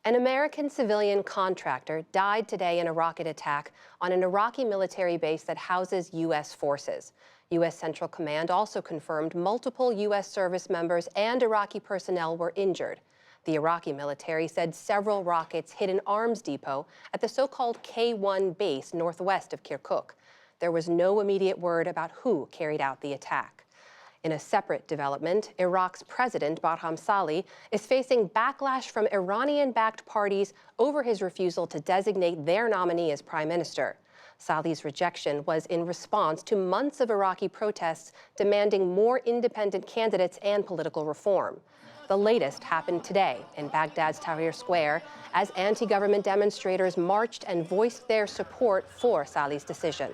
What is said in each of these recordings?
An American civilian contractor died today in a rocket attack on an Iraqi military base that houses U.S. forces. U.S. Central Command also confirmed multiple U.S. service members and Iraqi personnel were injured. The Iraqi military said several rockets hit an arms depot at the so-called K-1 base northwest of Kirkuk. There was no immediate word about who carried out the attack. In a separate development, Iraq's President Barham Salih is facing backlash from Iranian-backed parties over his refusal to designate their nominee as prime minister. Salih's rejection was in response to months of Iraqi protests demanding more independent candidates and political reform. The latest happened today in Baghdad's Tahrir Square as anti-government demonstrators marched and voiced their support for Salih's decision.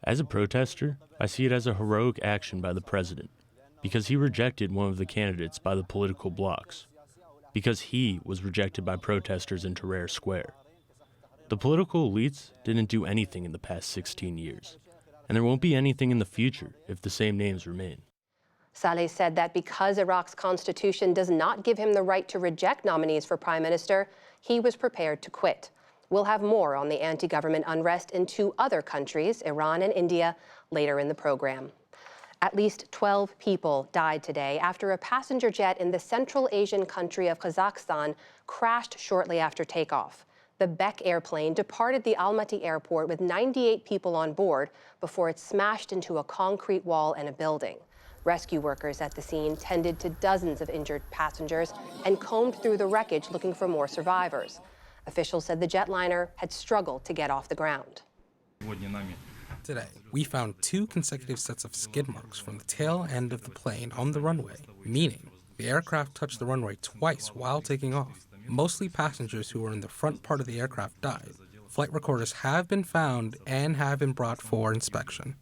As a protester, I see it as a heroic action by the president, because he rejected one of the candidates by the political blocs, because he was rejected by protesters in Tahrir Square. The political elites didn't do anything in the past 16 years, and there won't be anything in the future if the same names remain. Salih said that because Iraq's constitution does not give him the right to reject nominees for prime minister, he was prepared to quit. We'll have more on the anti-government unrest in two other countries, Iran and India, later in the program. At least 12 people died today after a passenger jet in the Central Asian country of Kazakhstan crashed shortly after takeoff. The Bek airplane departed the Almaty airport with 98 people on board before it smashed into a concrete wall and a building. Rescue workers at the scene tended to dozens of injured passengers and combed through the wreckage looking for more survivors. Officials said the jetliner had struggled to get off the ground. Today, we found 2 consecutive sets of skid marks from the tail end of the plane on the runway, meaning the aircraft touched the runway twice while taking off. Mostly passengers who were in the front part of the aircraft died. Flight recorders have been found and have been brought for inspection.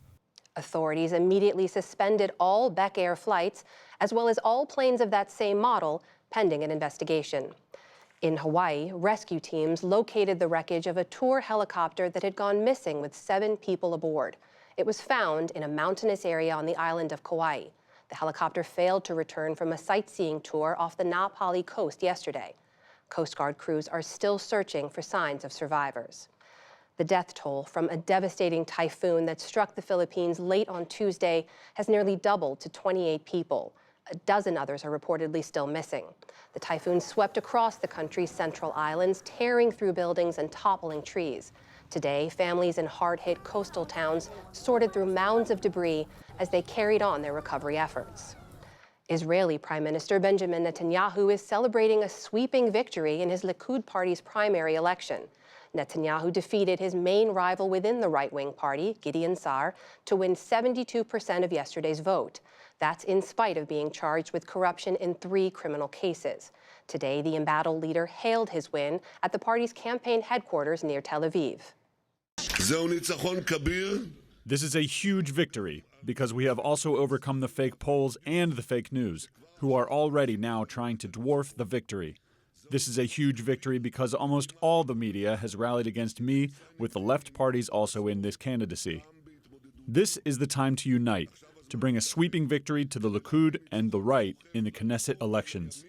Authorities immediately suspended all Bek Air flights, as well as all planes of that same model, pending an investigation. In Hawaii, rescue teams located the wreckage of a tour helicopter that had gone missing with 7 people aboard. It was found in a mountainous area on the island of Kauai. The helicopter failed to return from a sightseeing tour off the Na Pali coast yesterday. Coast Guard crews are still searching for signs of survivors. The death toll from a devastating typhoon that struck the Philippines late on Tuesday has nearly doubled to 28 people. A dozen others are reportedly still missing. The typhoon swept across the country's central islands, tearing through buildings and toppling trees. Today, families in hard-hit coastal towns sorted through mounds of debris as they carried on their recovery efforts. Israeli Prime Minister Benjamin Netanyahu is celebrating a sweeping victory in his Likud party's primary election. Netanyahu defeated his main rival within the right-wing party, Gideon Sa'ar, to win 72% of yesterday's vote. That's in spite of being charged with corruption in 3 criminal cases. Today, the embattled leader hailed his win at the party's campaign headquarters near Tel Aviv. This is a huge victory because we have also overcome the fake polls and the fake news, who are already now trying to dwarf the victory. This is a huge victory because almost all the media has rallied against me, with the left parties also in this candidacy. This is the time to unite, to bring a sweeping victory to the Likud and the right in the Knesset elections.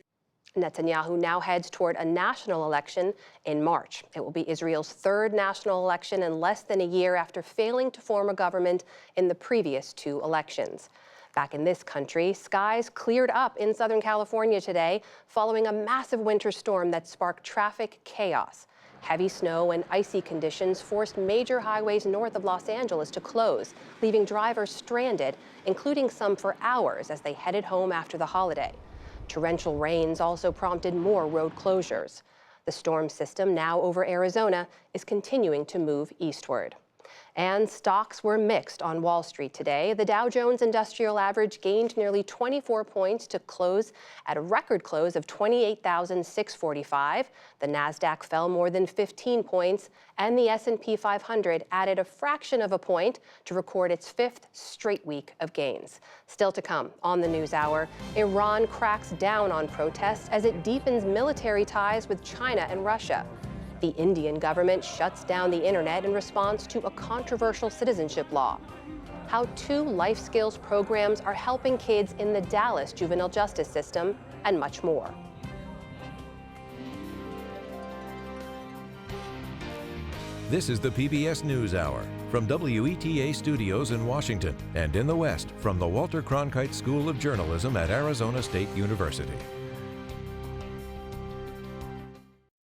Netanyahu now heads toward a national election in March. It will be Israel's 3rd national election in less than a year after failing to form a government in the previous 2 elections. Back in this country, skies cleared up in Southern California today following a massive winter storm that sparked traffic chaos. Heavy snow and icy conditions forced major highways north of Los Angeles to close, leaving drivers stranded, including some for hours as they headed home after the holiday. Torrential rains also prompted more road closures. The storm system, now over Arizona, is continuing to move eastward. And stocks were mixed on Wall Street today. The Dow Jones Industrial Average gained nearly 24 points to close at a record close of 28,645. The Nasdaq fell more than 15 points, and the S&P 500 added a fraction of a point to record its 5th straight week of gains. Still to come on the NewsHour, Iran cracks down on protests as it deepens military ties with China and Russia. The Indian government shuts down the internet in response to a controversial citizenship law. How 2 life skills programs are helping kids in the Dallas juvenile justice system, and much more. This is the PBS NewsHour from WETA Studios in Washington and in the West from the Walter Cronkite School of Journalism at Arizona State University.